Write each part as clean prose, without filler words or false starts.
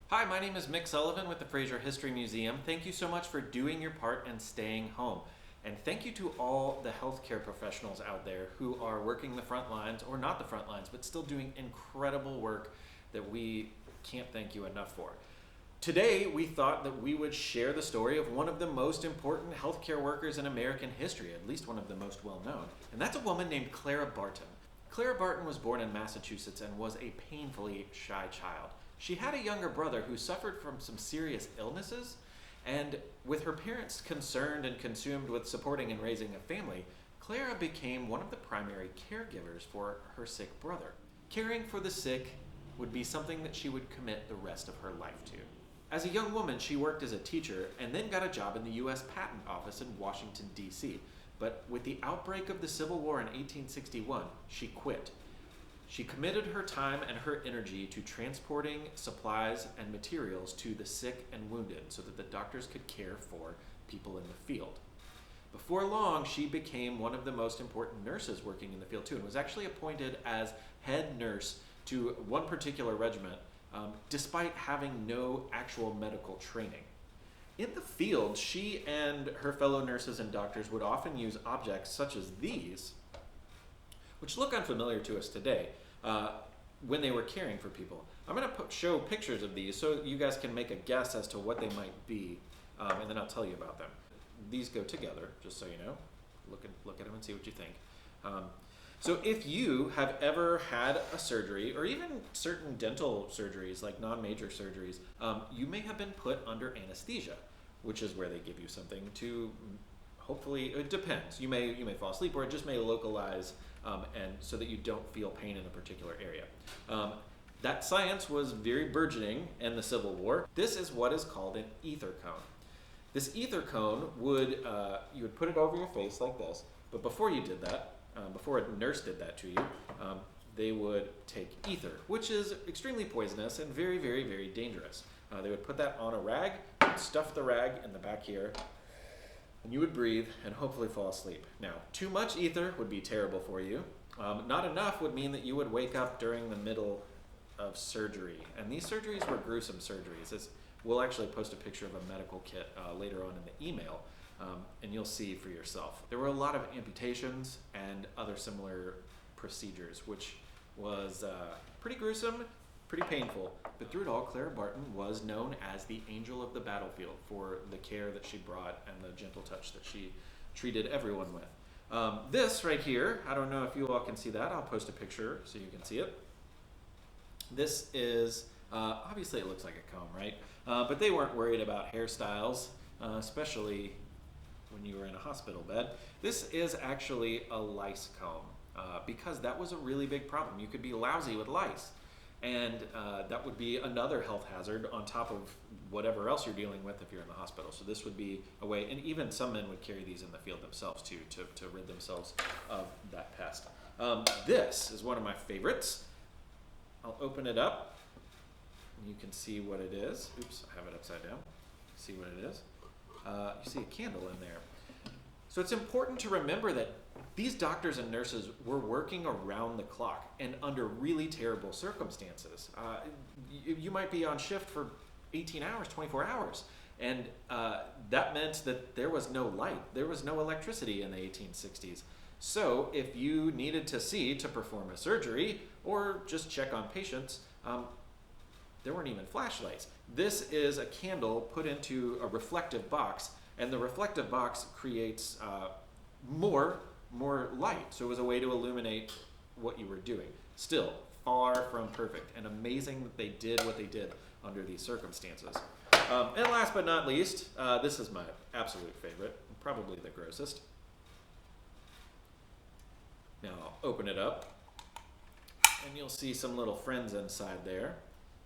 Hi, my name is Mick Sullivan with the Fraser History Museum. Thank you so much for doing your part and staying home. And thank you to all the healthcare professionals out there who are working the front lines, or not the front lines, but still doing incredible work that we can't thank you enough for. Today, we thought that we would share the story of one of the most important healthcare workers in American history, at least one of the most well known, and that's a woman named Clara Barton. Clara Barton was born in Massachusetts and was a painfully shy child. She had a younger brother who suffered from some serious illnesses, and with her parents concerned and consumed with supporting and raising a family, Clara became one of the primary caregivers for her sick brother. Caring for the sick would be something that she would commit the rest of her life to. As a young woman, she worked as a teacher and then got a job in the U.S. Patent Office in Washington, D.C. But with the outbreak of the Civil War in 1861, she quit. She committed her time and her energy to transporting supplies and materials to the sick and wounded so that the doctors could care for people in the field. Before long, she became one of the most important nurses working in the field too, and was actually appointed as head nurse to one particular regiment, despite having no actual medical training. In the field, she and her fellow nurses and doctors would often use objects such as these, which look unfamiliar to us today, when they were caring for people. I'm going to show pictures of these so you guys can make a guess as to what they might be, and then I'll tell you about them. These go together, just so you know. Look at them and see what you think. So if you have ever had a surgery, or even certain dental surgeries, like non-major surgeries, you may have been put under anesthesia, which is where they give you something to, hopefully, it depends. You may fall asleep, or it just may localize, and so that you don't feel pain in a particular area. That science was very burgeoning in the Civil War. This is what is called an ether cone. This ether cone would, you would put it over your face like this, but before you did that, before a nurse did that to you, they would take ether, which is extremely poisonous and very, very, very dangerous. They would put that on a rag, stuff the rag in the back here, and you would breathe and hopefully fall asleep. Now, too much ether would be terrible for you. Not enough would mean that you would wake up during the middle of surgery. And these surgeries were gruesome surgeries. We'll actually post a picture of a medical kit later on in the email, and you'll see for yourself. There were a lot of amputations and other similar procedures, which was pretty gruesome, pretty painful. But through it all, Clara Barton was known as the angel of the battlefield for the care that she brought and the gentle touch that she treated everyone with. This right here, I don't know if you all can see that. I'll post a picture so you can see it. This is, obviously it looks like a comb, right? But they weren't worried about hairstyles, especially when you were in a hospital bed. This is actually a lice comb, because that was a really big problem. You could be lousy with lice, and that would be another health hazard on top of whatever else you're dealing with if you're in the hospital. So this would be a way, and even some men would carry these in the field themselves too, to rid themselves of that pest. This is one of my favorites. I'll open it up, and you can see what it is. Oops, I have it upside down. See what it is? You see a candle in there. So it's important to remember that these doctors and nurses were working around the clock and under really terrible circumstances. You might be on shift for 18 hours, 24 hours, and that meant that there was no light, there was no electricity in the 1860s. So if you needed to see to perform a surgery or just check on patients, there weren't even flashlights. This is a candle put into a reflective box, and the reflective box creates more light. So it was a way to illuminate what you were doing. Still, far from perfect, and amazing that they did what they did under these circumstances. And last but not least, this is my absolute favorite, probably the grossest. Now I'll open it up, and you'll see some little friends inside there.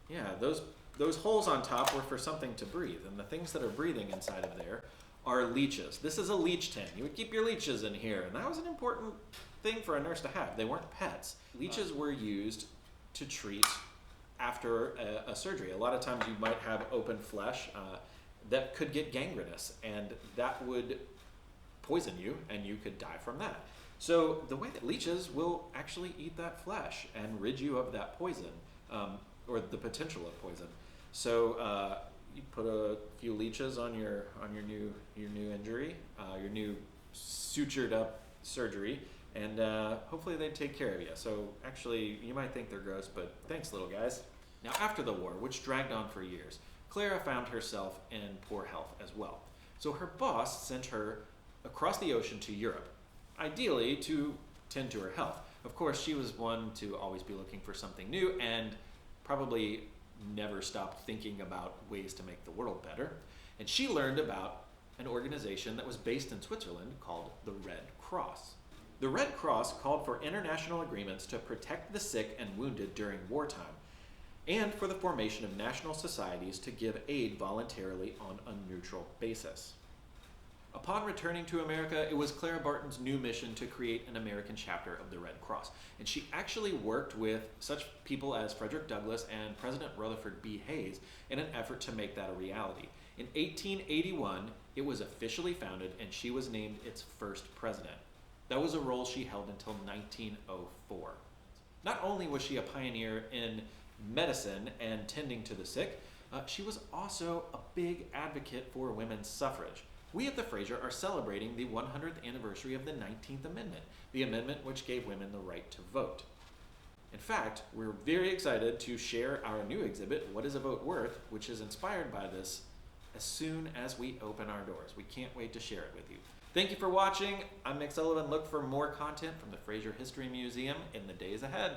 Yeah, those holes on top were for something to breathe, and the things that are breathing inside of there are leeches. This is a leech tank. You would keep your leeches in here, and that was an important thing for a nurse to have. They weren't pets. Leeches were used to treat after a surgery. A lot of times you might have open flesh that could get gangrenous, and that would poison you, and you could die from that. So the way that leeches will actually eat that flesh and rid you of that poison, or the potential of poison. So you put a few leeches on your new injury, your new sutured up surgery, and hopefully they take care of you. So actually, you might think they're gross, but thanks, little guys. Now, after the war, which dragged on for years, Clara found herself in poor health as well. So her boss sent her across the ocean to Europe, ideally to tend to her health. Of course, she was one to always be looking for something new and probably never stopped thinking about ways to make the world better. And she learned about an organization that was based in Switzerland called the Red Cross. The Red Cross called for international agreements to protect the sick and wounded during wartime, and for the formation of national societies to give aid voluntarily on a neutral basis. Upon returning to America, it was Clara Barton's new mission to create an American chapter of the Red Cross. And she actually worked with such people as Frederick Douglass and President Rutherford B. Hayes in an effort to make that a reality. In 1881, it was officially founded and she was named its first president. That was a role she held until 1904. Not only was she a pioneer in medicine and tending to the sick, she was also a big advocate for women's suffrage. We at the Fraser are celebrating the 100th anniversary of the 19th Amendment, the amendment which gave women the right to vote. In fact, we're very excited to share our new exhibit, What is a Vote Worth?, which is inspired by this, as soon as we open our doors. We can't wait to share it with you. Thank you for watching. I'm Mick Sullivan. Look for more content from the Fraser History Museum in the days ahead.